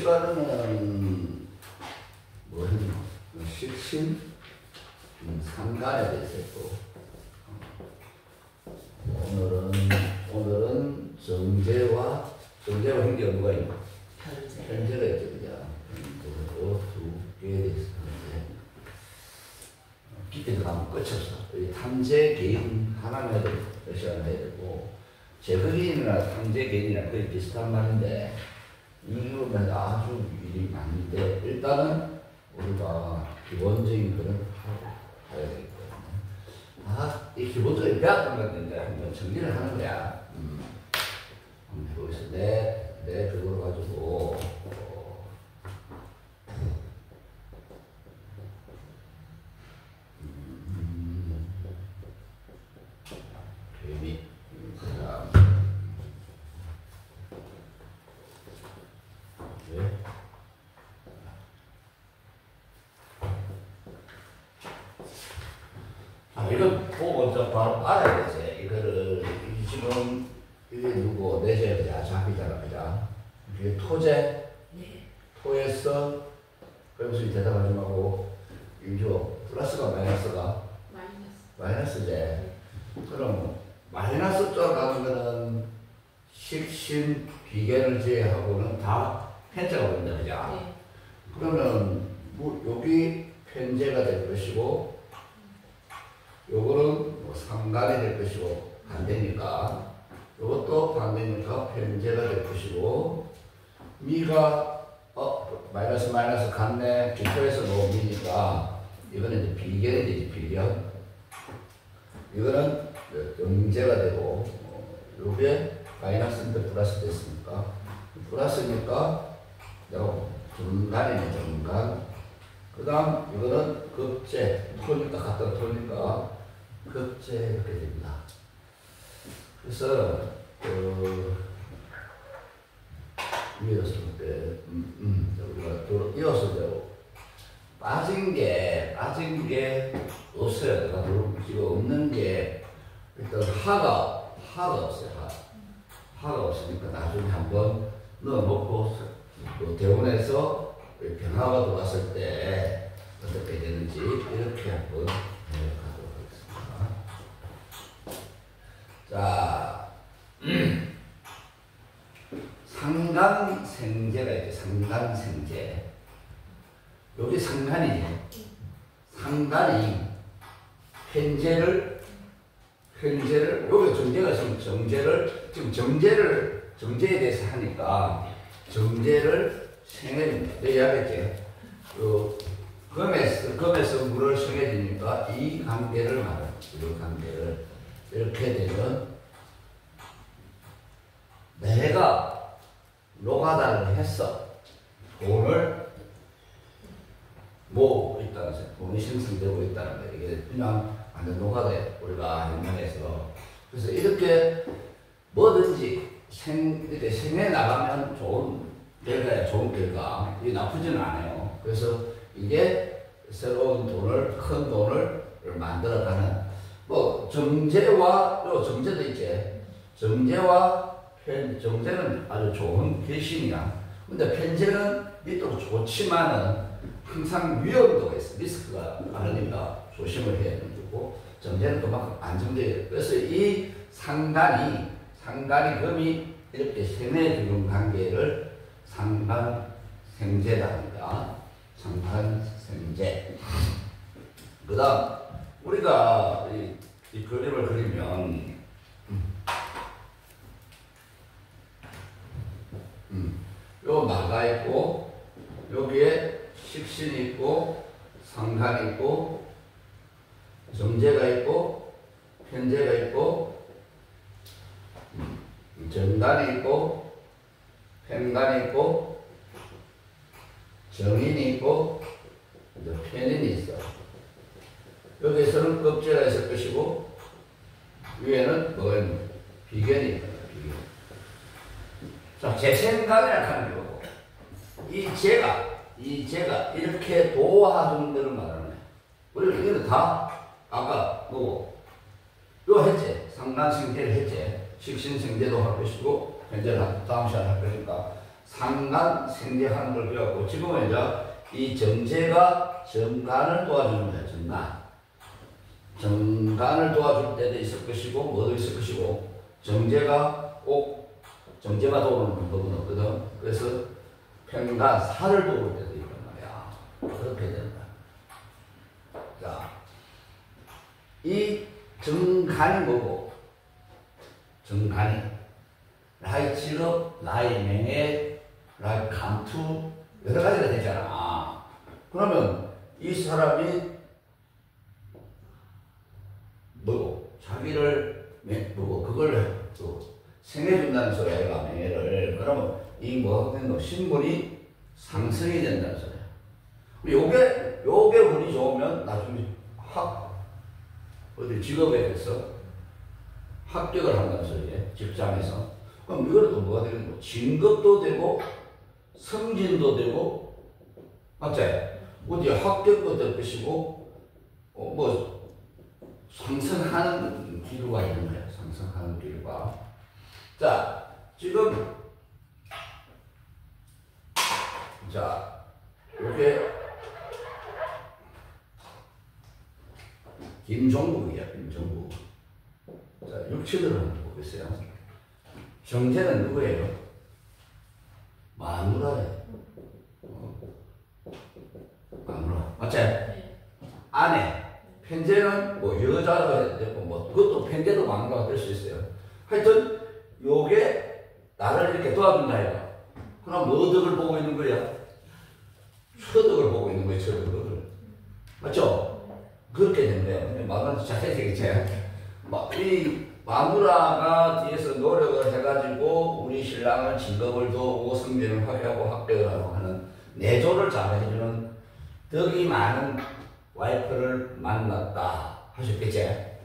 시간에는 뭐 했노? 식신 상간에 대해서 했고, 오늘은 정제와 현재 누가 있나? 현재가 있죠, 그죠? 두 개에 대해서 하는데, 깊이도 가면 끝이 없어. 탐재 개인 하나만 해도 몇 시간 해야 되고, 재흑인이나 탐재 개인이나 거의 비슷한 말인데, 이거는 아주 일이 많은데, 일단은 우리가 기본적인 거는 해야 되기 때문에, 이 기본적인 배웠던 건데, 한번 정리를 하는 거야. 한번 해보겠습니다. 내 그걸 가지고, 괜히, 이거 보고 먼저 바로 알아야 되지. 이거를, 지금, 이게 누구, 내재자, 잡히잖아, 그자. 이게 토제, 네. 토에서, 그러면서 대답하지 말고, 이죠. 플러스가 마이너스가? 마이너스지. 네. 그럼, 마이너스 쪽 가는 거는, 식신, 비계를 제외하고는 다 편제가 된다, 그자. 네. 그러면, 뭐, 여기 편제가 될 것이고, 요거는 뭐 상간이 될 것이고 반대니까 요것도 반대니까 편제가 될 것이고 미가 마이너스 같네 기초에서 미니까 이거는 이제 비견이 되지 비견 이거는 정제가 되고 요게 마이너스인데 플러스 됐으니까 플러스니까 정간이네 정간 그 다음 이거는 급제 토니까 같은 토니까 급제 이렇게 됩니다. 그래서 위에서 때 우리가 이어서 되고 빠진 게 없어요. 지금 없는 게 일단 하가 없어요. 하가 없으니까 나중에 한번 넣어놓고 대원에서 변화가 들어왔을 때 어떻게 되는지 이렇게 한번 가도록 하겠습니다. 자, 상간생제가 있죠. 상간생제. 여기 상간이죠. 상간이 여기 정제가 있으면 정제에 대해서 하니까 정제를 생해줍니다. 내가 이야기했지. 금에서 물을 생해주니까 이 관계를 말합니다. 이 관계를. 이렇게 되면 내가 노가다를 했어. 돈을 모으고 있다는 거죠. 돈이 생성되고 있다는 거예요. 이게 그냥 완전 노가다에 우리가 현장에서. 그래서 이렇게 뭐든지 이렇게 생해 나가면 좋은 결과. 이게 나쁘지는 않아요. 그래서 이게 새로운 큰 돈을 만들어가는, 정제와, 정제도 있지. 정제는 아주 좋은 결심이야. 근데 편제는 밑도 좋지만은 항상 위험도가 있어. 리스크가 많으니까 조심을 해야 되고, 정제는 그만큼 안정돼요. 그래서 이 상간이 금이 이렇게 생해주는 관계를 상간생제다 합니다. 상간생제. 그 다음, 우리가 이 그림을 그리면, 요 마가 있고, 여기에 식신이 있고, 상간이 있고, 정제가 있고, 편제가 있고, 정간이 있고, 편간이 있고, 정인이 있고, 편인이 있어. 여기에서는 급제가 있을 것이고, 위에는 뭐가 있는 거야? 비견이 있다. 비견. 자, 재생간이라 하는 거고, 이 제가 이렇게 도와주는 것을 말하는 거야. 우리가 이거는 다, 아까 요 했지. 상간생제를 했지. 식신생제도 할 것이고, 현재는 다음 시간에 할 거니까, 상간, 생제하는 걸 배웠고, 지금은 이제 이 정제가 정간을 도와주는 거예요. 정간을 도와줄 때도 있을 것이고, 뭐도 있을 것이고, 정제가 꼭, 정제가 도우는 법은 없거든. 그래서 편간, 살을 도울 때도 있단 말이야. 그렇게 된다. 자, 이 정간이 뭐고? 정간이 나의 직업, 나의 명예, 나의 감투 여러 가지가 되잖아. 그러면 이 사람이 뭐고? 자기를 뭐고? 그걸 또 생해준다는 소리야, 얘가 명예를. 그러면 이 뭐가 되는 거? 신분이 상승이 된다는 소리야. 요게 운이 좋으면 나중에 어디 직업에 대해서 합격을 한다는 소리예요. 직장에서. 그럼 이거는 또 뭐가 되는 거? 진급도 되고 승진도 되고, 맞지? 어디 합격도 될 것이고, 뭐 상승하는 기류가 있는 거야. 상승하는 기류가. 자, 지금 자, 요게 김종국이야, 김종국. 자, 육체들을 한번 보겠어요. 정제는 누구예요? 마누라예요. 마누라. 맞지? 네. 아내. 편제는 뭐 여자라고 해도 되고, 뭐, 그것도 편제도 마누라가 될 수 있어요. 하여튼, 요게 나를 이렇게 도와준다 해요. 그럼 뭐 덕을 보고 있는 거야? 처덕을 보고 있는 거예요, 처덕을. 맞죠? 그렇게 된대요. 마누라 자세히 되겠지. 이 마누라가 뒤에서 노력을 해가지고 우리 신랑을 진급을 도우고 승진을 하고 합격을 하고 하는 내조를 잘 해주는 덕이 많은 와이프를 만났다 하셨겠지?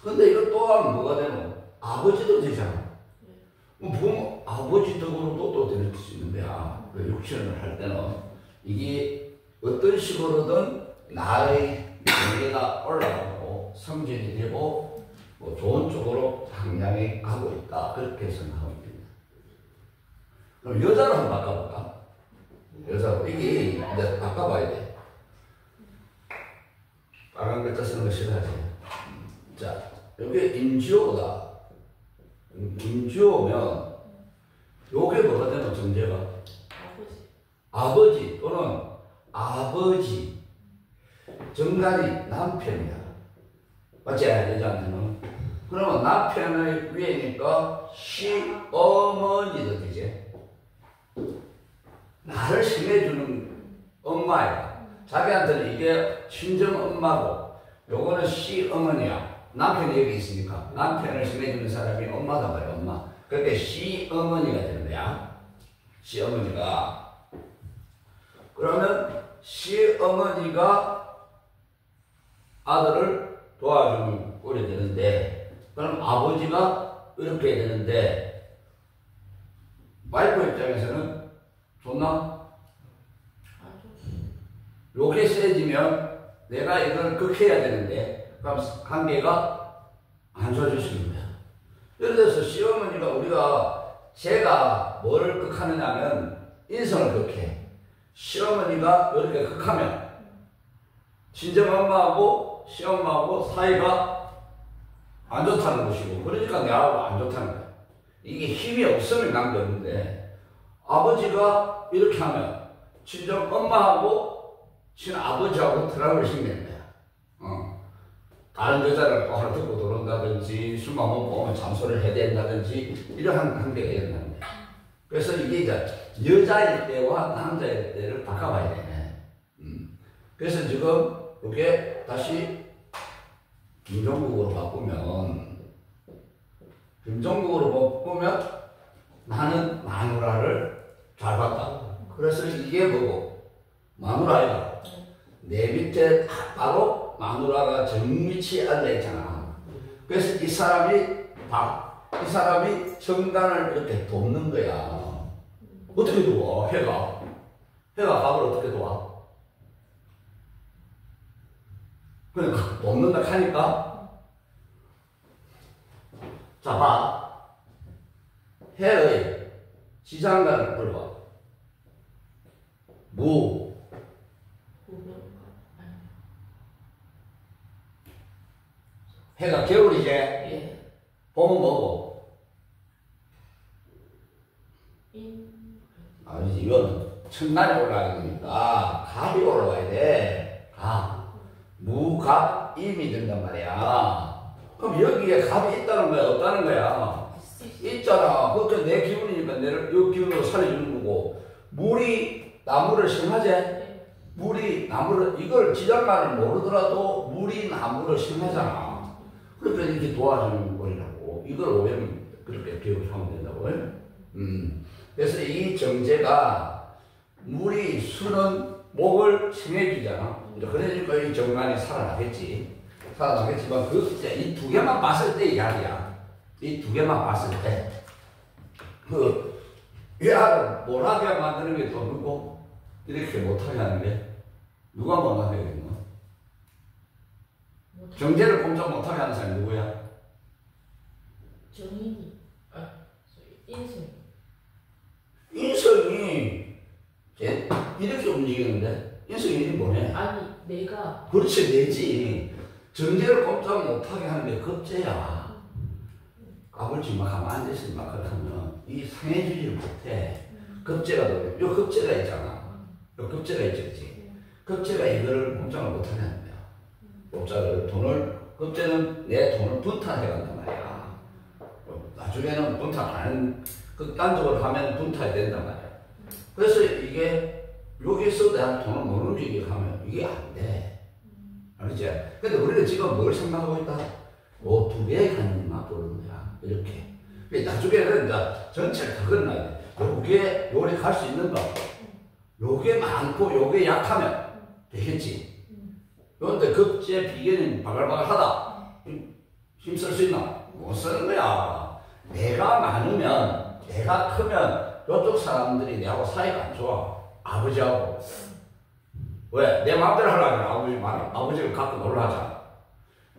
근데 이거 또한 뭐가 되노? 아버지도 되잖아. 부모, 아버지 덕으로도 또 될 수 있는데, 육신을 할 때는 이게 어떤 식으로든 나의 명예가 올라가고 성진이 되고 뭐 좋은 쪽으로 방향에 가고 있다. 그렇게 생각하면 됩니다. 그럼 여자로 한번 바꿔볼까? 여자로. 이게 이제 바꿔봐야 돼. 빨간 글자 쓰는 거 싫어하지. 자, 여기 임지호다. 임지호면 요게 뭐가 되는 정제가? 아버지 또는 아버지. 정간이 남편이야. 맞지? 여자한테는. 그러면 남편의 위에니까 시어머니도 되지. 나를 심해주는 엄마야. 자기한테는 이게 친정 엄마고, 요거는 시어머니야. 남편이 여기 있으니까 남편을 심해주는 사람이 엄마단 말이야, 엄마. 그러니까 시어머니가 되는 거야. 시어머니가. 그러면 시어머니가 아들을 도와주는 꼴이 되는데, 그럼 아버지가 이렇게 되는데, 와이프 입장에서는 좋나? 요게 세지면 내가 이걸 극해야 되는데, 그럼 관계가 안 좋아질 수 있는 거야. 예를 들어서 시어머니가 제가 뭐를 극하느냐 하면 인성을 극해. 시어머니가 이렇게 극하면 친정엄마하고 시엄마하고 사이가 안 좋다는 것이고, 그러니까 내하고 안 좋다는 거야. 이게 힘이 없으면 관계없는데, 아버지가 이렇게 하면 친정엄마하고 친아버지하고 트러블을 생기는 거야. 다른 여자를 또 하나 듣고 들어온다든지, 술만 먹으면 잔소리를 해야 된다든지, 이러한 관계가 일어나는 거야. 그래서 이게 이제 여자일 때와 남자일 때를 바꿔봐야 되네. 그래서 지금 이게 다시 김종국으로 바꾸면 나는 마누라를 잘 봤다. 그래서 이게 뭐고? 마누라야. 내 밑에 바로 마누라가 정미치 앉아있잖아. 그래서 이 사람이 정간을 이렇게 돕는 거야. 어떻게 도와? 해가 밥을 어떻게 도와? 그냥 돕는다 하니까. 자, 봐. 해의 지장간을 불러봐. 무. 해가 겨울이지? 예. 봄은 뭐고? 아니지, 이거는 첫날이 올라가야 되니까 갑이 올라가야 돼. 갑. 무갑 임이 된단 말이야. 그럼 여기에 갑이 있다는 거야, 없다는 거야? 있잖아. 그것도 내 기운이니까 내를 이 기운으로 살려주는 거고. 물이 나무를 심하지? 물이 나무를, 이걸 지장만을 모르더라도 물이 나무를 심하잖아. 그러니까 이렇게 도와주는 거라고. 이걸 오해는 그렇게 기억하면 된다고. 그래서 이 정제가 물이 수는 목을 심해주잖아. 그러니까 이 정관이 살아나겠지. 살아나겠지만 이 두 개만 봤을 때 이야기야. 이 두 개만 봤을 때. 그 얘를 못하게 만드는 게 또 누구? 이렇게 못하게 하는 게 누가 못하게 하는 거? 정제를 꼼짝 못하게 하는 사람이 누구야? 정인이. 인성. 인성이 이렇게 움직이는데 인성이 뭐네? 아니 내가. 그렇지, 내지. 정제를 꼼짝 못하게 하는 게 겁제야. 까불지 마, 가만 앉아있으면 막 그렇게 하면 이 상해주지를 못해. 겁제가 요 겁제가 있잖아. 요 겁제가 있지, 그치? 겁제가 이거를 꼼짝을 못하게 하는 거야. 꼼짝을, 겁제는 내 돈을 분탈해 간단 말이야. 나중에는 분탈 안 하는, 극단적으로 하면 분탈이 된단 말이야. 그래서 이게 여기서 내가 돈을 못 움직이게 하면 이게 안 돼. 알겠지? 근데 우리는 지금 뭘 생각하고 있다? 두 개의 간만 보는 거야. 이렇게. 나중에는 이제 전체를 다 끝나야 돼. 요게, 요리 갈 수 있는 거. 요게 많고 요게 약하면 되겠지. 그런데 급제 비계는 바글바글하다. 힘쓸 수 있나? 못 쓰는 거야. 내가 많으면, 내가 크면 요쪽 사람들이 내하고 사이가 안 좋아. 아버지하고. 왜? 내 마음대로 하려면 아버지를 갖고 놀라 하잖아.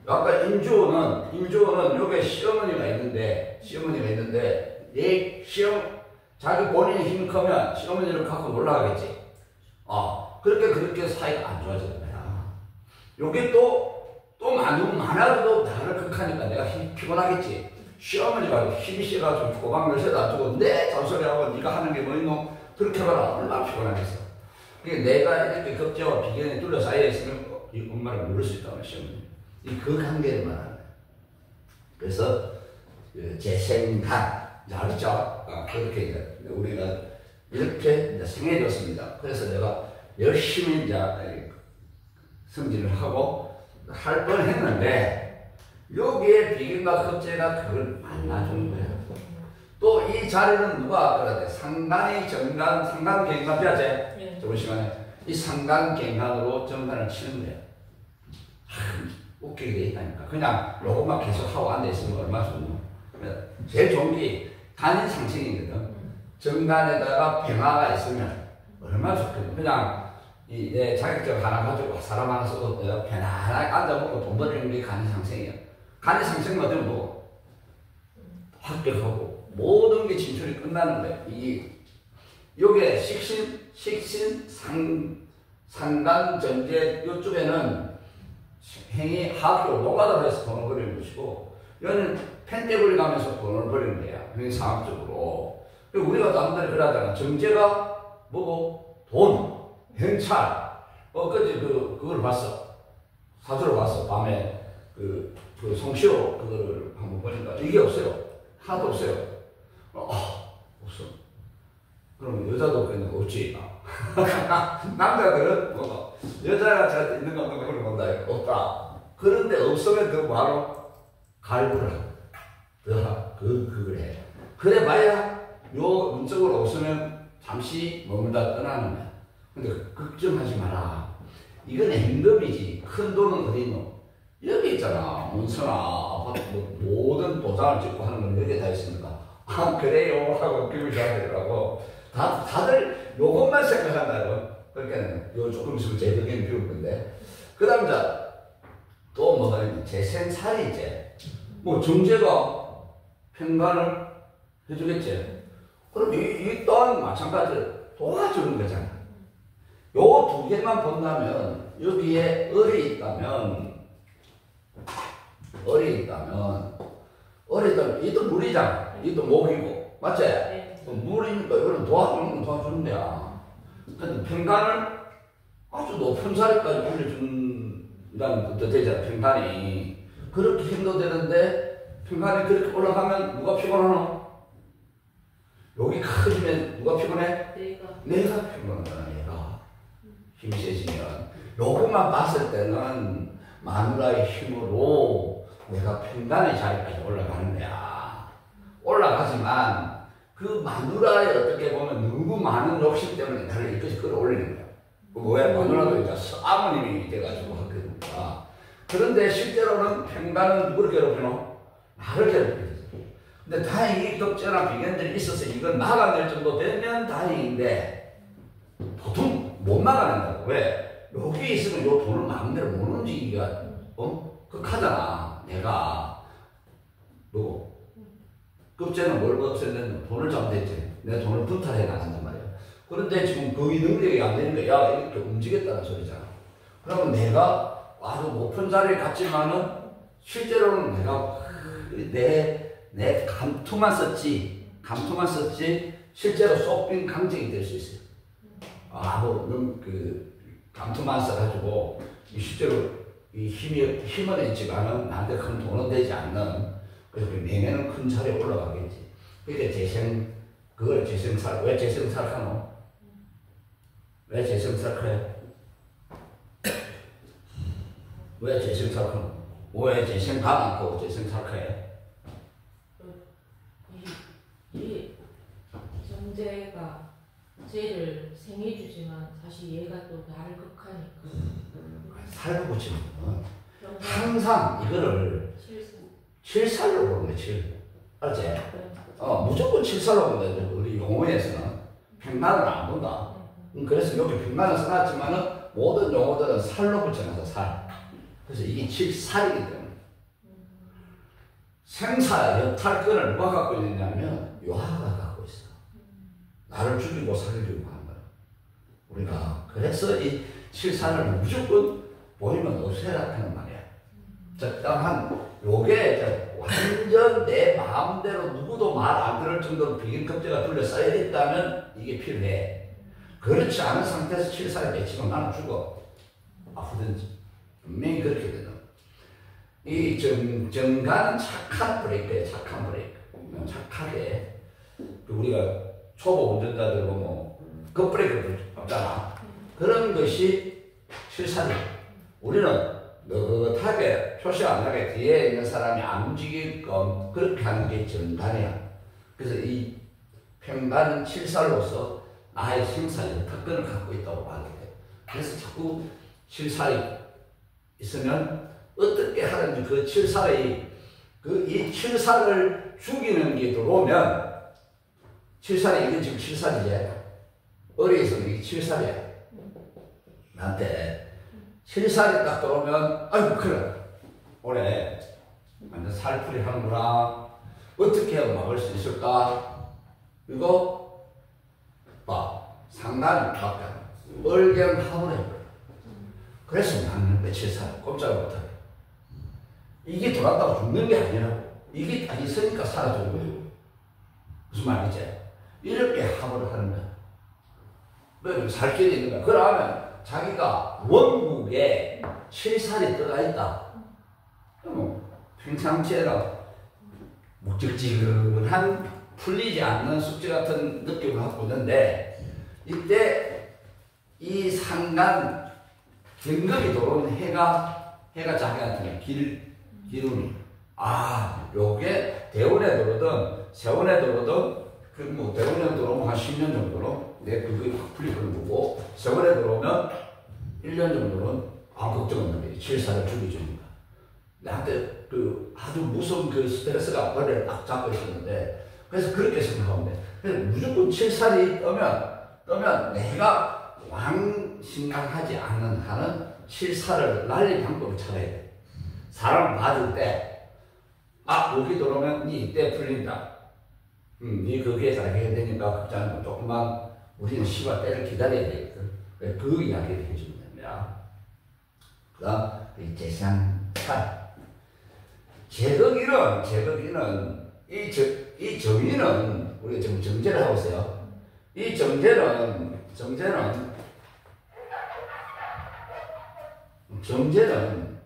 아까 임주호는 여기에 시어머니가 있는데, 자기 본인이 힘이 크면 시어머니를 갖고 놀라 하겠지. 그렇게 사이가 안 좋아지는 거야. 요게 또 많아도 나를 극하니까 내가 피곤하겠지. 시어머니가 힘이 세가지고 고방 열쇠도 안 주고 내 잔소리하고 네가 하는 게 뭐 있노? 그렇게 하라. 얼마나 피곤하겠어. 그러니까 내가 이렇게 겁제와 비견에 둘러싸여 있으면 이 엄마를 누를 수 있다는 시어머니. 그 관계를 말하는 거야. 그래서 재생간, 알았죠? 그렇게 이제 우리가 이렇게 이제 생해졌습니다. 그래서 내가 열심히 이제 승진을 하고 할 뻔했는데 여기에 비견과 겁제가 그걸 만나주는 거야. 또 이 자리는 누가 그래야 돼? 상간이 정간, 상간 갱간 피하지? 네. 저번 시간에 이 상간 갱간으로 정간을 치는 거야. 웃기게 돼 있다니까. 그냥 요것만 계속 하고 앉아있으면 얼마나 좋노. 제일 좋은 게 단일상승이거든. 정간에다가 병화가 있으면 얼마나 좋거든. 그냥 내 자격증 하나 가지고 사람 하나 써도 내가 편안하게 앉아먹고 돈 버리는 게 간이상승이야. 간이상승은 어떤 뭐 합격하고 모든 게 진출이 끝나는 거야. 요게 식신, 상간, 전제 요쪽에는 행위 하학교 노가다로 해서 돈을 벌이는 것이고 여기는 펜테블리 가면서 돈을 벌이는 거야. 행위 상학적으로. 우리가 남들이 그러잖아. 정제가 뭐고? 돈, 현찰. 엊그제 그걸 봤어. 사주를 봤어. 밤에 그 송시호 그거를 한번 보니까 이게 없어요. 하나도 없어요. 없어. 그럼 여자도 그냥 없지. 남자들은 뭐 여자가 잘 있는 거 없는 걸 본다. 없다. 그런데 없으면 그 바로 갈구를 하고 그걸 해. 그래 봐야 요 문적으로 없으면 잠시 머물다 떠나는 거야. 근데 걱정하지 마라. 이건 임금이지. 큰 돈은 어디 있노? 여기 있잖아. 문서나 아파트 모든 도장을 찍고 하는 건 여기에 다 있습니다. 그래요 하고 기분이 좋아지더라고. 다들 요것만 생각한다고. 그러니까 요 조금 있으면 제덕인 비울 건데. 그 다음 또 뭐가 있니? 재생살이 이제 뭐 정제가 평간을 해주겠지. 그럼 이 또한 마찬가지로 도와주는 거잖아. 요 두 개만 본다면 여기에 을이 있다면 이도 물이잖아. 이도 목이고 맞지? 네. 물이니까 이거는 도와주는 데야. 근데 평간을 아주 높은 자리까지 올려준다는 것도 되잖아. 평간이 그렇게 힘도 되는데 평간이 그렇게 올라가면 누가 피곤하노? 여기 커지면 누가 피곤해? 내가 피곤하잖아. 내가 힘이 세지면 요것만 봤을 때는 마누라의 힘으로 내가 평간의 자리까지 올라가는 거야. 올라가지만 그 마누라의 어떻게 보면 너무 많은 욕심 때문에 나를 이것이 끌어올리는 거야. 왜 마누라도 이제 아버님이 돼가지고 하거든요. 그런데 실제로는 평간은 누구를 괴롭히노? 나를 괴롭히지. 근데 다행히 격전한 비견들이 있어서 이건 막아낼 정도 되면 다행인데 보통 못 막아낸다고. 왜? 여기 있으면 요 돈을 마음대로 못 움직이기가 극하잖아. 내가 누구? 급제는 뭘 없앴는데 돈을 잡됐지. 내 돈을 분탈해 나간단 말이야. 그런데 지금 거의 능력이 안 되는 거야. 야, 이렇게 움직였다는 소리잖아. 그러면 내가 아주 높은 자리에 갔지만은 실제로는 내가 내 감투만 썼지 실제로 쏙빈 강쟁이 될 수 있어요. 감투만 써가지고 실제로 이 힘은 있지만은 나한테 큰 돈은 되지 않는. 그래서 내면은 큰 자리에 올라가겠지. 그러니까 그걸 왜 재생살하노? 왜 재생살해? 왜 재생살하노? 왜 재생가 않고 재생살해? 이 존재가 쟤를 생해주지만 사실 얘가 또 나를 극하니까 살고 붙이는 건 항상 이거를 칠살로 보는 거야. 알지? 무조건 칠살로 본다. 우리 용어에서는 평간을 안 본다. 그래서 여기 평간을 써놨지만은 모든 용어들은 살로 붙여놔서 살. 그래서 이게 칠살이기 때문에. 생사 여탈권을 누가 갖고 있느냐면 요하가 갖고 있어. 나를 죽이고 살리려고 하는 거야. 우리가 그래서 이 칠살을 무조건 보이면 없애라 하는 말이야. 적당한 요게 완전 내 마음대로 누구도 말 안 들을 정도로 비긴급제가 둘러싸여 있다면 이게 필요해. 그렇지 않은 상태에서 칠살에 맺히면 나는 죽어. 아프든지. 분명히 그렇게 되는. 이 정가는 착한 브레이크예요. 착한 브레이크. 착하게. 우리가 초보 운전자들 보면 급브레이크를 없잖아. 그런 것이 칠살이야. 우리는 느긋하게 표시 안 나게 뒤에 있는 사람이 안 움직이게끔 그렇게 하는 게 정간이야. 그래서 이 평간 칠살로서 나의 생사의 특권을 갖고 있다고 말하게 돼. 그래서 자꾸 칠살이 있으면 어떻게 하든지 그 칠살이 이 칠살을 죽이는 게 들어오면 칠살이 이게 지금 칠살이지. 어리에서는 이게 칠살이야. 나한테 칠살이 딱 들어오면 아이고 그래 올해 완전 살풀이 하는구나. 어떻게 하면 막을 수 있을까? 이거 봐. 상단이 밖에 얼경하고래. 그래서 막는 거 칠살 꼼짝을 못하게. 이게 돌았다고 죽는 게 아니라고. 이게 딱 있으니까 살아주는 거예요. 무슨 말이지? 이렇게 합을 하는 거야. 왜 살 길이 있는 거야? 그러면 자기가 원국에 칠살이 들어가 있다. 그럼 평상시에는 묵직지근한 풀리지 않는 숙제 같은 느낌을 갖고 있는데 이때 이 상간 경금이 들어오는 해가 자기한테는 기운이 요게 대운에 들어오든 세운에 들어오든 대운에 들어오면 한 10년 정도로 내 그게 확 풀리는 거고 세운에 들어오면 1년 정도는 걱정 없는 거지. 칠살을 죽여주니까. 나한테 아주 무서운 스트레스가 머리를 딱 잡고 있었는데 그래서 그렇게 생각하면 돼. 그래서 무조건 칠살이 뜨면 내가 왕신강하지 않는 한은 칠살을 날릴 방법을 찾아야 돼. 사람 봐줄 때 여기 들어오면 니 이때 풀린다. 니 거기에 잘 해야 되니까 걱정 조금만 우리는 시와 때를 기다려야 되거든. 그 이야기를 해주면 됩니다. 그 다음 재산탈. 제거기는 이 정의는 우리가 지금 정제를 하고 있어요. 이 정제는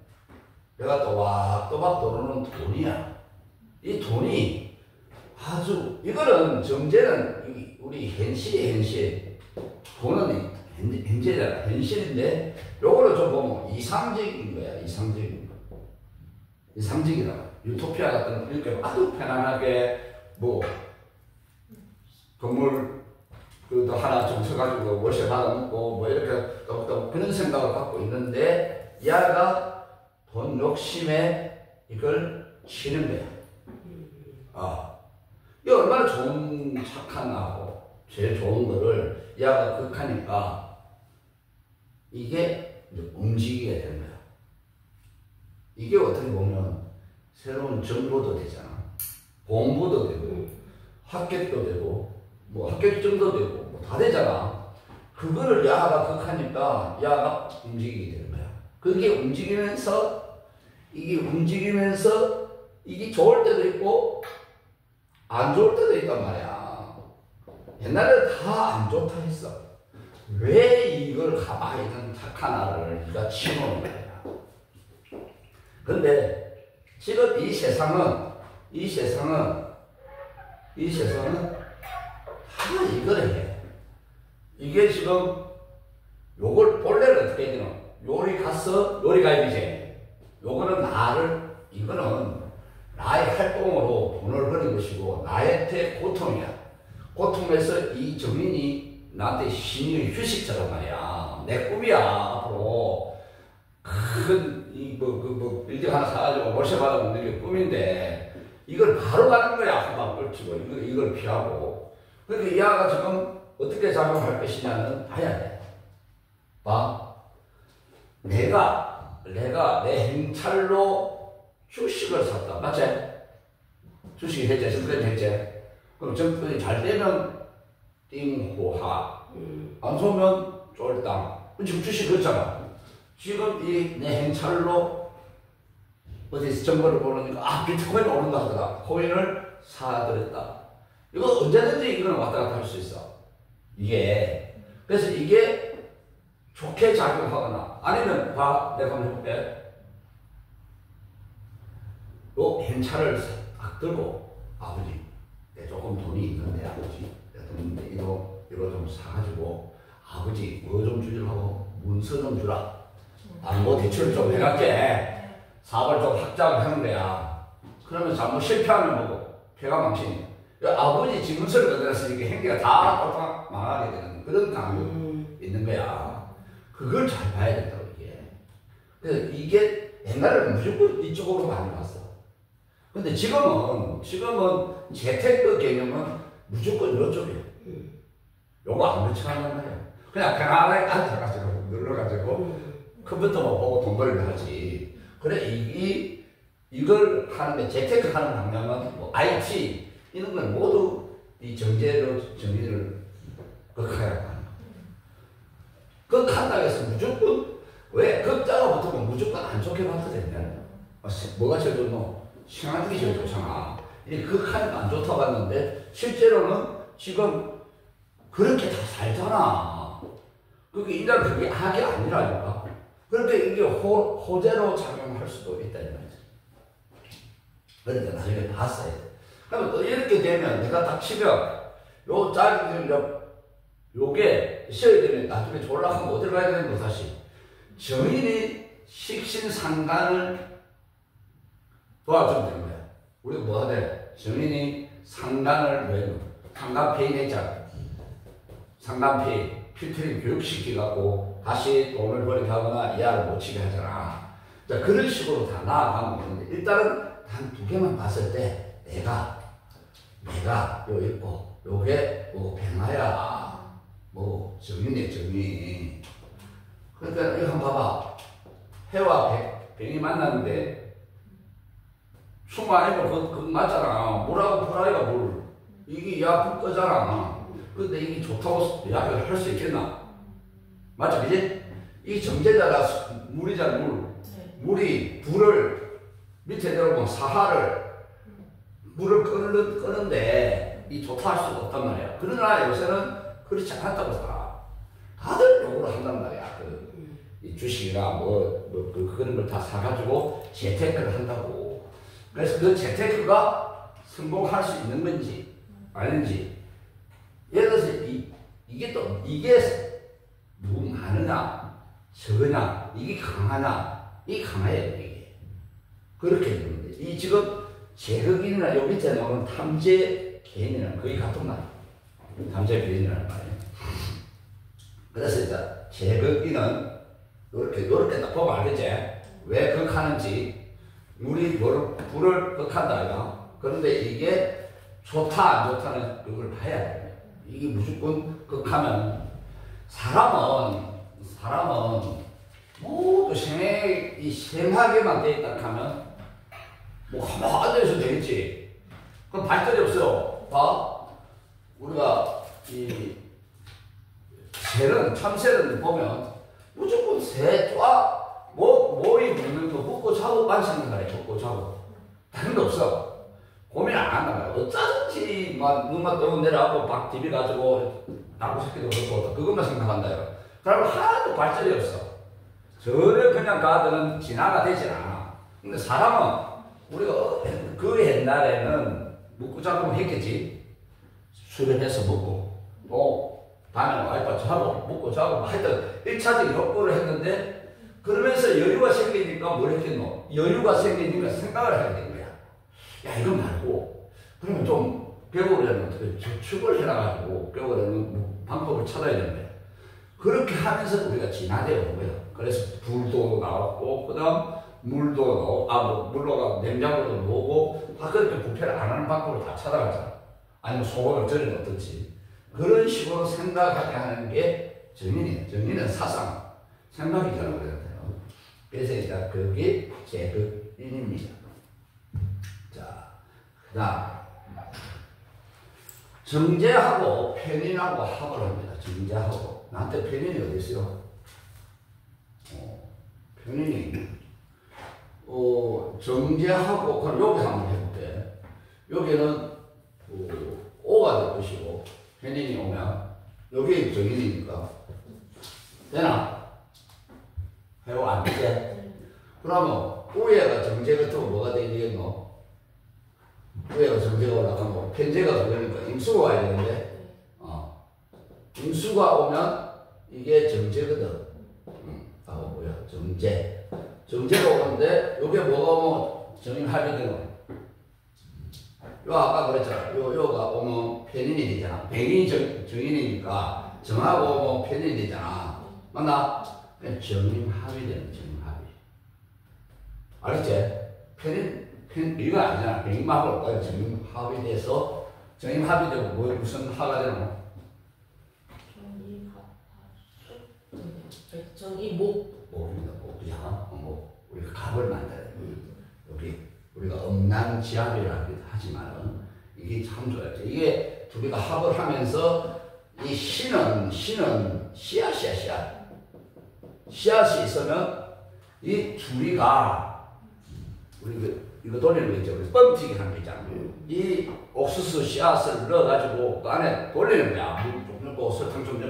내가 또박또박 들어오는 돈이야. 이 돈이 아주 이거는 정제는 우리 현실 돈은 현재잖아. 현실인데 요거를 좀 보면 이상적인 거야. 이상적이다. 유토피아 같은 이렇게 아주 편안하게 뭐 건물 그도 하나 좀 쳐가지고 월세 받아먹고 뭐 이렇게 또 그런 생각을 갖고 있는데 야가 돈 욕심에 이걸 치는 거야. 이거 얼마나 좋은 착한 나고 제일 좋은 거를 야가 극하니까 이게 이제 움직이게 되는 거야. 이게 어떻게 보면 새로운 정보도 되잖아. 공부도 되고 합격도 되고 뭐 합격증도 되고 뭐 다 되잖아. 그거를 야가 극하니까 야가 움직이게 되는 거야. 그게 움직이면서 이게 좋을 때도 있고 안 좋을 때도 있단 말이야. 옛날에 다 안 좋다 했어. 왜 이걸 가만히 있는 착한 아를 네가 치노는 거야. 근데 지금 이 세상은 다 이거를 해. 이게 지금 요걸 본래는 어떻게 해야 되나? 요리 가입이지. 요거는 이거는 나의 활동으로 돈을 버는 것이고 나한테 고통이야. 고통에서 이 정인이 나한테 신의 휴식처럼 말이야. 내 꿈이야. 앞으로 큰 빌딩 하나 사가지고 월세 받아먹는 게 꿈인데 이걸 바로 가는 거야. 한방 걸치고 이걸 피하고. 그러니까 이 아가 지금 어떻게 작용할 것이냐는 봐야 돼. 봐. 내가 내 행찰로 주식을 샀다. 맞지? 주식이 했지. 정권이 했지. 그럼 정권이 잘 되면 띵호하. 안 좋으면 쫄당. 지금 주식 그렇잖아. 지금 내 행찰로 어디서 정보를 보니까 비트코인 오른다 하더라. 코인을 사들였다. 이거 언제든지 이거는 왔다 갔다 할 수 있어. 그래서 이게 좋게 작용하거나 아니면 내가 한번 해볼게. 요 행차를 딱 들고 아버지 내 조금 돈이 있는데 아버지 이거 좀 사가지고 아버지 뭐 좀 주려고 문서 좀 주라. 뭐 대출 좀 해갈게. 사업을 좀 확장하는 거야. 그러면 잘못 실패하면 뭐고 폐가 망신이야. 아버지 집문서를 건드렸으니까 행기가 다 꼴딱 망하게 되는 그런 감이 있는 거야. 그걸 잘 봐야 된다고 이게. 그래서 이게 옛날에는 무조건 이쪽으로 많이 봤어. 근데 지금은 재테크 개념은 무조건 이쪽이에요. 요거 안 그렇지않단 말이야. 그냥 편안하게 앉아가지고 눌러가지고 컴퓨터만 보고 돈 벌기를 하지. 그래 이걸 하는데 재테크 하는 방향은 뭐 IT 이런 건 모두 이 정의를 극하라고 하는 거야. 극한다고 해서 무조건 왜 극자가 붙으면 무조건 안 좋게 봤거든요. 뭐가 제일 좋노? 신앙이 제일 좋잖아. 이 극하니까 안 좋다고 봤는데 실제로는 지금 그렇게 다 살잖아. 그게 일단 그게 악이 아니라니까. 그런데 이게 호재로 작용할 수도 있다 이 말이지. 그러니까 나중에 봤어야 돼. 그러면 또 이렇게 되면 내가 딱 치면 요 짝이 요게 시험이 되면 나중에 졸라하면 어디로 가야 되는 거 다시 정인이 식신상간을 도와주면 되는 거야. 우리가 뭐 하대? 정인이 상간을 왜 상간페이 내자. 상간페이 필터링 교육시키갖고 다시 돈을 벌게 하거나 이하를 못 치게 하잖아. 자, 그런 식으로 다 나아가면 되는데 일단은 단 두 개만 봤을 때 내가 요 있고 요게 뭐 백마야 뭐 정인이야 정인. 그러니까 이거 한번 봐봐. 해와 병이 만났는데 숨 아니면 그거 맞잖아. 물하고 불아이가 물. 이게 야 불 거잖아. 근데 이게 좋다고 약을 할 수 있겠나? 맞죠? 그지? 이 정제자가 물이잖아, 물. 네. 물이 불을 밑에 내려오면 사하를 물을 끄는데 이 좋다 할 수가 없단 말이야. 그러나 요새는 그렇지 않다고 다 다들 요구를 한단 말이야. 이 주식이나 그런 걸 다 사가지고 재테크를 한다고. 그래서 그 재테크가 성공할 수 있는 건지 아닌지. 예를 들어서 이게 누구 많으냐 적으냐 이게 강하냐 이 강해요 이게. 그렇게 되는데 이 지금 제흑인이나 요 밑에 나오는 탐재 개인이랑 거의 같은 말이에요. 탐재 개인이라는 말이에요. 그래서 이제 제흑인은 요렇게 딱 보면 알겠지? 왜 극하는지. 물이 불을 극한다 이거. 그런데 이게 좋다 안 좋다는 그걸 봐야 돼. 이게 무조건 극하면 사람은 모두 이 생하게만 돼 있다 하면 뭐 가만히 앉아있어도 되겠지. 그럼 발전이 없어요. 봐. 우리가 참새는 보면 무조건 모이 먹는 거 먹고 자고만 생각하래. 먹고 자고. 다른 거 없어. 고민 안 한단 말이야. 어쩌든지 눈만 뜨고 내려가고 막 디비가지고 나무 새끼도 그렇고 그것만 생각한다. 그러면 하나도 발전이 없어. 전혀 그냥 가들은 진화가 되지 않아. 근데 사람은 우리가 그 옛날에는 먹고 자고 했겠지. 수련해서 먹고 또 밤에는 와이프 자고 먹고 자고 하여튼 1차적인 욕구를 했는데 그러면서 여유가 생기니까 뭘 했겠노? 여유가 생기니까 생각을 하게 된 거야. 야 이거 말고 그러면 좀 배우려면 어떻게 저축을 해놔가지고 배우려면 방법을 찾아야 되는 거야. 그렇게 하면서 우리가 진화되어 온 거야. 그래서 불도 나왔고 그다음 물도 물로가 냉장고도 나오고 다 그렇게 부패를 안 하는 방법을 다 찾아가잖아. 아니면 소금을 절여 넣든지 그런 식으로 생각하게 하는 게 정인이에요. 정인은 사상, 생각이잖아 그래요. 그래서 일단 그게 제흑인입니다. 자, 그다음 정제하고 편인하고 합을 합니다. 정제하고 나한테 편인이 어디 있어요? 편인이 정제하고 그럼 여기 한번 해볼게. 여기는 오가 될 것이고 편인이 오면 여기 정인이니까 되나? 해보 안 되지? 그러면 우에가 정제 같으면 뭐가 되겠노? 우에가 정제가 올라가면 편제가 되니까 임수가 와야 되는데 임수가 오면 이게 정제거든. 뭐야 정제가 오는데 요게 뭐가 오면 정인합이 되노? 요 아까 그랬잖아. 요가 오면 편인이 되잖아. 백인이 정인이니까 정하고 오면 편인이 되잖아. 맞나? 정인합이 되는 정인합이. 알았지? 이거 아니잖아. 백인합을 정인합이 돼서 정인합이 되고 무슨 하가 되노? 목입니다. 목이야. 우리가 갑을 만들어요. 여기 우리가 음란지합이라고 하지만은 이게 참 좋아요. 이게 둘이가 합을 하면서 이 씨는 씨앗이 있으면 이 둘이가 우리 이거 돌리는 거 있죠. 뻥튀기 하는 거 있잖아. 이 옥수수 씨앗을 넣어가지고 그 안에 돌리는 거야. 물 좀 넣고 설탕 좀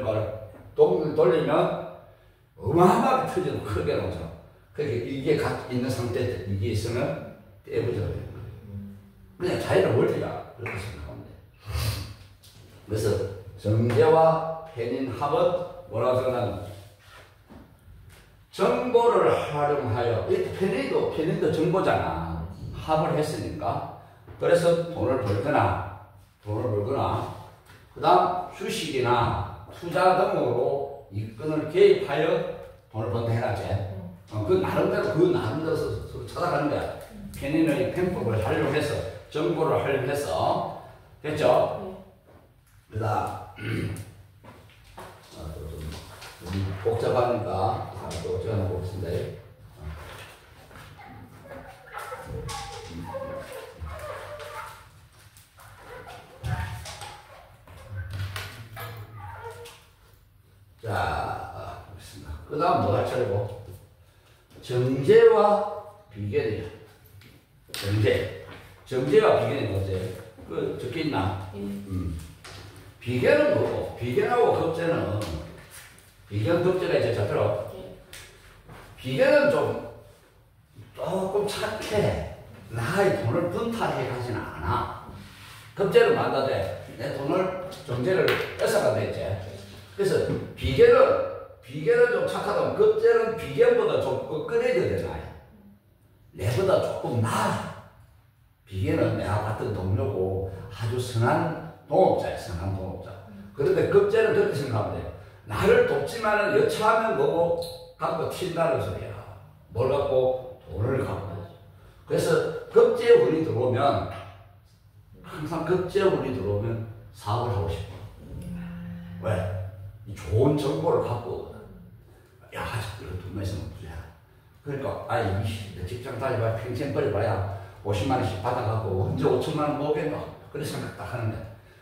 넣고 돌리면 어마어마하게 터지고 크게 나오죠. 그렇게 이게 있는 상태에 이게 있으면 떼부져요. 그냥 자연의 원리라 그렇게 생각하면 돼. 그래서 정제와 편인 합은 뭐라고 생각하는 정보를 활용하여 편인도 정보잖아. 합을 했으니까. 그래서 돈을 벌거나 그 다음 주식이나 투자 등으로 이권을 개입하여 돈을 번다 해놨지. 그 나름대로 서로 찾아가는 거야. 편인의 편법을 활용해서 정보를 활용해서 됐죠? 그 다음 좀 복잡하니까 또 적어보겠습니다. 자, 그 다음 뭐가 차리고? 정제와 비견이야. 정제와 비견이 뭐지? 그 적혀있나? 비견은 뭐고? 비견하고 급제는 비견 급제가 이제 잡더라. 비견은 좀 조금 착해. 나의 돈을 분탈해 가지는 않아. 급제는 만다대. 내 돈을 정제를 뺏어간다 했지. 그래서 비견은 좀 착하다면 급제는 비견보다 좀 업그레이드 되나요? 내보다 조금 나아. 비견은 내가 같은 동료고 아주 선한 동업자야, 선한 동업자. 그런데 급제는 그렇게 생각하면 돼. 나를 돕지만은 여차하면 뭐고 갖고 튄다는 소리야. 뭘 갖고? 돈을 갖고. 그래서 급제 운이 들어오면 항상 급제 운이 들어오면 사업을 하고 싶어. 왜? 좋은 정보를 갖고 야, 이거 돈만 있으면 부자야. 그러니까 아이 직장 다니봐 평생 벌어봐야 50만 원씩 받아가고 언제 5천만 원 모으겠노? 그런 생각 딱 하는데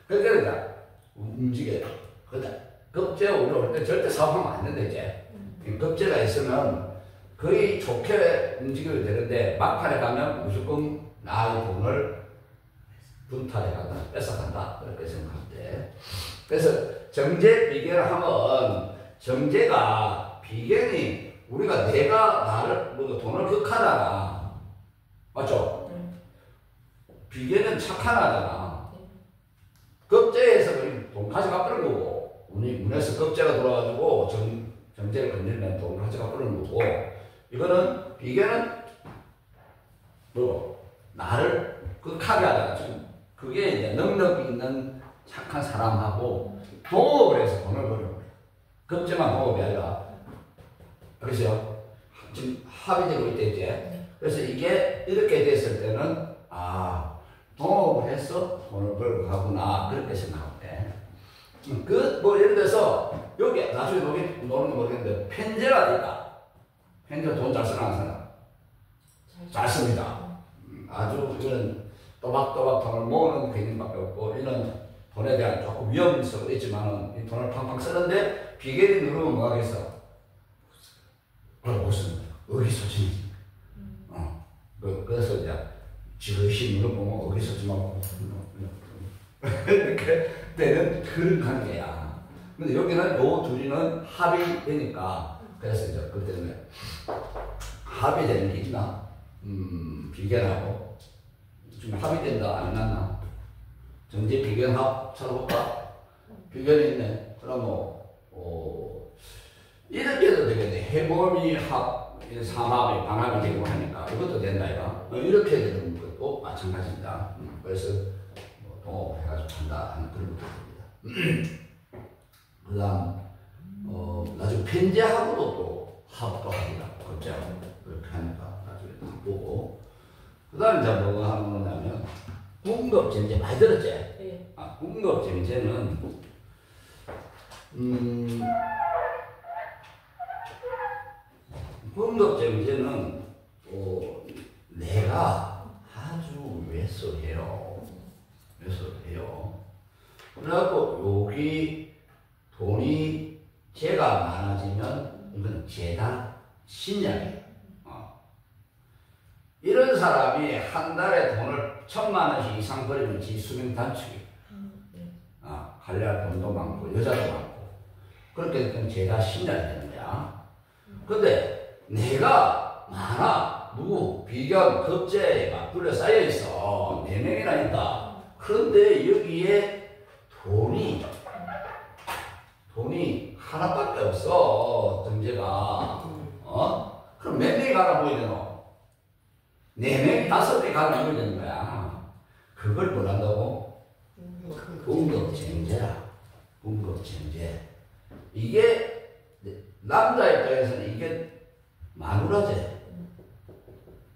그러니까 움직여요. 근데 급제 운이 올 때 절대 사업하면 안 된다 이제. 급제가 있으면 거의 좋게 움직여야 되는데 막판에 가면 무조건 나의 돈을 분탈해 간다, 뺏어간다 그렇게 생각할 때. 그래서 정제 비견을 하면 정제가 비견이 우리가 내가 나를 뭐 돈을 극하잖아, 맞죠? 비견은 착한 하잖아. 급제에서 돈 가져가 버린 거고 운에서 급제가 돌아가지고 정제를 건드리면 돈 가져가 버리는 거고 이거는 비견은 뭐 나를 극하게 하잖아. 그게 이제 능력 있는 착한 사람하고 동업을 해서 돈을 버는 거예요. 급제만 동업이 아니라. 그래서 지금 합의되고 있대 이제. 그래서 이게 이렇게 됐을 때는 아 동업을 해서 돈을 벌고 가구나 그렇게 생각하면 돼. 뭐 예를 들어서 여기 나중에 노는 거 모르겠는데 펜제가 있다. 펜제 돈 잘 쓰나 안 쓰나? 잘 씁니다. 아주 이런 또박또박 돈을 모으는 개념밖에 없고 이런 돈에 대한 조금 위험성은 있지만 이 돈을 팡팡 쓰는데 비결이 누르면 뭐 하겠어? 못 쓰는 거야. 의기소침이지. 그래서 이제 지그시 누르면 의기소침하고 이렇게 되는 그런 관계야. 근데 여기는 요 둘이는 합의되니까 그래서 이제 그 때문에 합의되는 게 있나? 비견하고 지금 합의된다 안 났나? 정제 비견합 찾아볼까? 비견이 있네. 그럼 이렇게도 되겠네. 해범이 합, 삼합이 방합이 되고 하니까 이것도 된다 이거. 이렇게 되는 것도 마찬가지입니다. 그래서 동업해가지고 한다 하는 그런 것도 됩니다. 그다음 나중에 편제하고도 또 합도 합니다. 급제하고 그렇게 하니까 나중에 보고. 그다음 이제 뭐가 하는 거냐면 궁급쟁제 많이 들었지? 네. 궁급쟁제는 궁급쟁제는 내가 아주 왜소해요. 그래갖고 여기 돈이 재가 많아지면 이건 재단 신약이에요. 이런 사람이 한 달에 돈을 1,000만 원씩 이상 벌이면 지 수명 단축이에요. 관리할 돈도 많고 여자도 많고 그렇게 되면 재단 신약이 되는 거야. 근데 내가 많아. 누구? 비견, 급제가 둘러싸여 있어. 4명이나 있다. 그런데 여기에 돈이 하나밖에 없어. 정제가. 그럼 몇 명이 가나 보이잖아. 4명, 5명 가나 보이는 거야. 그걸 뭘 한다고? 궁급쟁제라. 궁급쟁제. 이게 남자 입장에서는 이게 마누라제.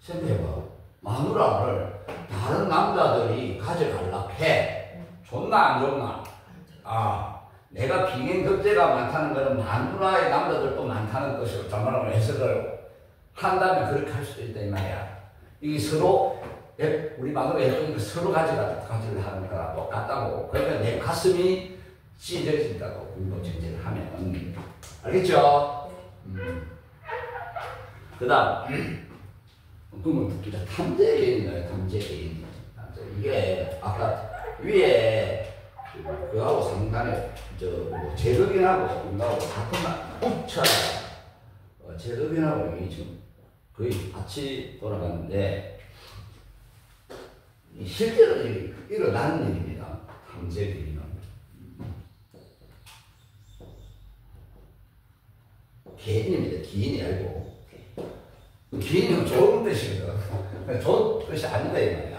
생각해봐. 마누라를 다른 남자들이 가져가려고 해. 좋나 안 좋나? 내가 비견급제가 많다는 것은 마누라의 남자들도 많다는 것을 잠깐만 해석을 한다면 그렇게 할 수도 있다 이 말이야. 이게 서로 우리 마누라 예쁘니까 서로 가지를 하는 거랑 똑같다고. 그러니까 내 가슴이 찢어진다고 궁급쟁제를 하면. 알겠죠? 그 다음, 그러면 탐재 개인이나요? 탐재 개인. 이게 아까 위에 그하고 상단에 뭐 제극인하고 이거하고 같은 제극인하고 이게 지금 거의 같이 돌아가는데 실제로 일어나는 일입니다. 탐재 개인은. 개인입니다. 기인이 아니고. 기인은 좋은 뜻이거든. 좋은 뜻이 아니다 이 말이야.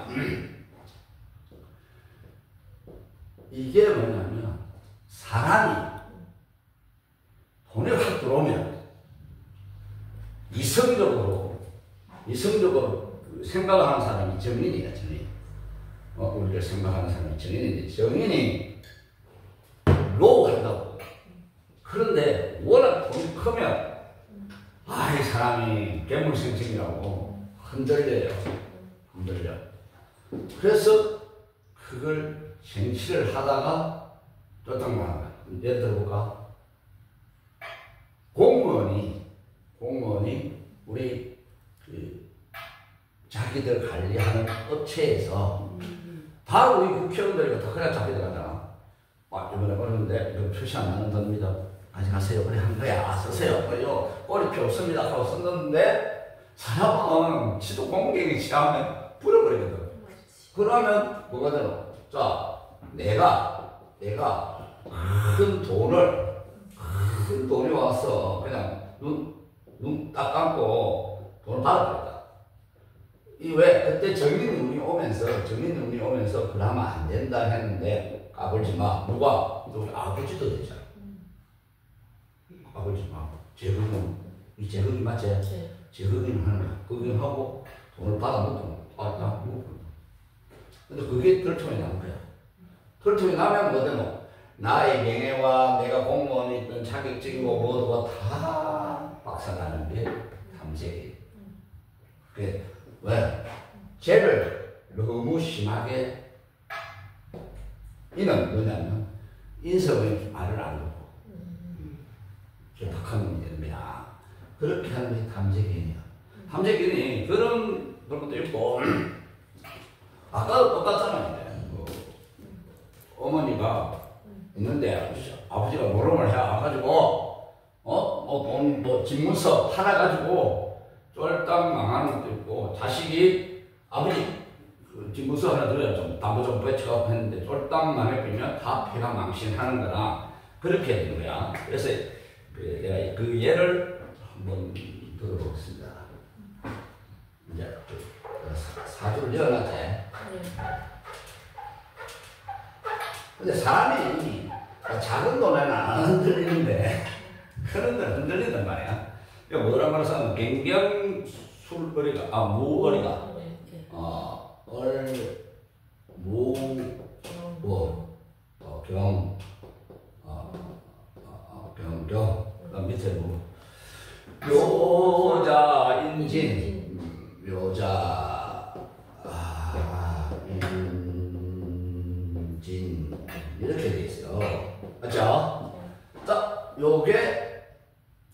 이게 뭐냐면 사람이 돈이 확 들어오면 이성적으로 생각을 하는 사람이 정인이야. 정인. 우리가 생각하는 사람이 정인인데 정인이 로우 한다고. 그런데 워낙 돈이 크면 이 사람이 괴물생생이라고 흔들려요. 그래서 그걸 쟁취를 하다가 쫓아가는 거야. 예를 들어볼까? 공무원이 우리 자기들 관리하는 업체에서 바로 우리 국회의원들이 다 그래 잡게 되잖아. 이번에 어려운데 이거 표시 안 나는 겁니다. 가져가세요. 그래 한 거야. 쓰세요. 그래요. 꼬리표 없습니다. 하고 썼는데 사람은 지도 공격이 취하면 불어버리거든. 그러면 뭐가 되노? 자, 내가 큰 돈이 와서 그냥 눈 딱 감고 돈을 받아버렸다. 이 왜 그때 정인운이 오면서 그러면 안 된다 했는데 까불지 마. 누가? 우리 아버지도 되잖아. 까불지 마. 제극이 맞지? 네. 제극이는 하는 거야. 그게 하고 돈을 받아먹고 근데 그게 털통이 나는 거야. 털통이 나면 뭐 되노? 나의 명예와 내가 공무원이 있던 자격증이고 뭐가 다 박살나는 게 탐재기. 그게 왜? 죄를 너무 심하게 이는 뭐냐면 인성의 말을 안 듣고 박한 놈이 되는 거야. 그렇게 하는 게 탐재기이야. 탐재기는 그런 것도 있고 아까도 똑같잖아요. 어머니가 있는데 아버지가 노름을 해가지고 돈 집문서 하나 가지고 쫄딱 망하는 것도 있고 자식이 아버지 집문서 하나 드려야 좀 담보 좀 배쳐가고 했는데 쫄딱 망해버리면 다 폐가 망신하는 거나 그렇게 되는 거야. 그래서 내가 그 예를 한번 들어보겠습니다. 이제 사주를 열어놨지. 근데 사람이 작은 돈에는 안 흔들리는데 큰 돈은 흔들린단 말이야. 이거 뭐란 말을 써면 갱경술거리가 무거리가 경경 그다음 밑에 묘자인진 인진 이렇게 돼 있어요. 맞죠? 자, 요게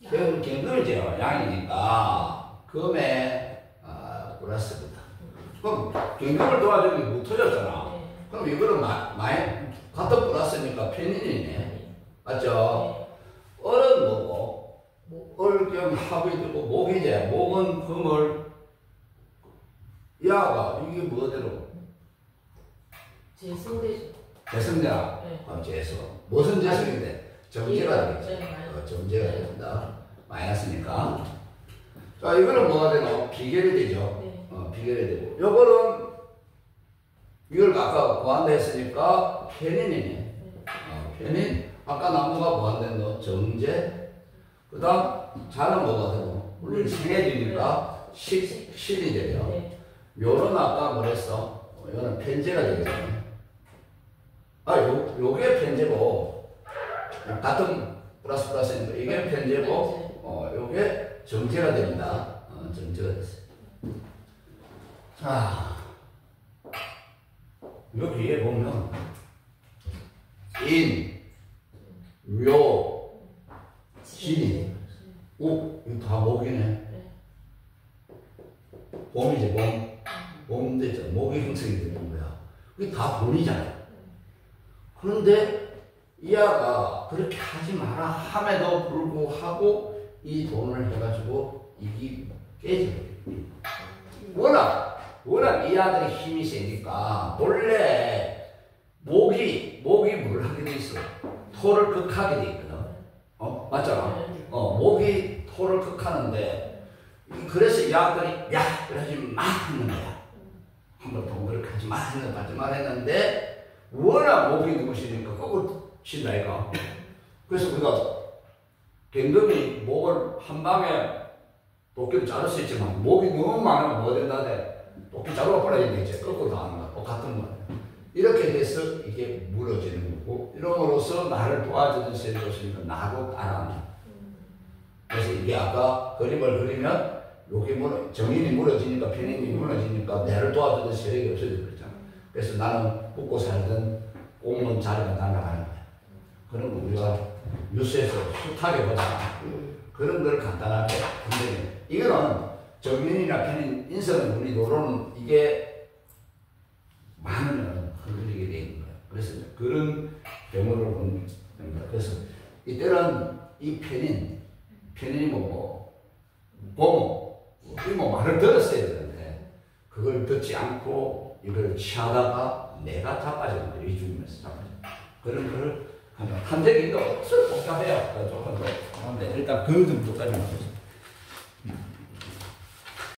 경금이죠. 양이니까 금에 플러스입니다. 그럼 경금을 도와주는 게 못 터졌잖아. 그럼 이거는 많이 같은 플러스니까 편인이네. 맞죠? 을은 뭐고? 을겸 합이 되고 목이제. 목은 금을 야가 이게 뭐대로? 재성대죠. 재성자. 재성. 무슨 재성인데? 정제가 되겠죠. 정제가 됩니다. 마이너스니까. 자, 이거는 뭐가 되나? 비결이 되죠. 비결이 되고. 요거는 이걸 아까 보완됐으니까 편인이네. 편인. 아까 나무가 보완된 정제. 그 다음 자는 뭐가 되고? 우리 생해지니까 실이 되죠. 묘는 아까 뭐랬어? 이거는 편제가 되겠네. 요게 편제고, 같은 플러스니까 이게 편제고, 요게 정제가 됩니다. 정제가 됐어요. 자, 여기에 보면, 인, 묘, 진, 우, 봄이지 봄 됐죠. 목이 형성이 되는 거야. 그게 다 돈이잖아요. 그런데 이 아가 그렇게 하지 마라 함에도 불구하고 이 돈을 해가지고 이게 깨져버려요. 워낙 이 아들의 힘이 세니까 원래 목이 뭘 하게 돼 있어? 토를 극하게 돼 있거든. 맞잖아. 목이 토를 극하는데 그래서 이 아들이 야 그러지 마 하는 거야. 한번 동그랗게 하지 마 했는데 워낙 목이 누구시니까 거꾸로 친다 이거. 그래서 우리가 갱금이 목을 한 방에 도끼를 자를 수 있지만 목이 너무 많으면 뭐 된다대 도끼 자루가 벌어지는 게 이제 거꾸로 다 하는 거 똑같은 거예요. 이렇게 돼서 이게 무너지는 거고 이러므로써 나를 도와주는 세력이 있으니까 나도 따라하는 거예요. 그래서 이게 아까 그림을 그리면 여기 정인이 무너지니까 편인이 무너지니까 나를 도와주는 세력이 없어져 버렸잖아. 그래서 나는 묻고 살던 공무원 자리가 날아가는 거야. 그런 거 우리가 뉴스에서 숱하게 보잖아. 그런 걸 간단하게 근데 이거는 정인이나 편인 인성은 우리 노로는 이게 많으면 흔들리게 돼 있는 거야. 그래서 그런 경우를 보는 겁니다. 그래서 이때는 이 편인이 고모, 이모 말을 들었어야 되는데 그걸 듣지 않고 이걸 취하다가 내가 자빠지는 거예요. 이 죽으면서 자빠져. 그런 거를 하면 탄재기도 복잡해요. 조금 더. 근데 일단 그 정도까지만 하겠습니다.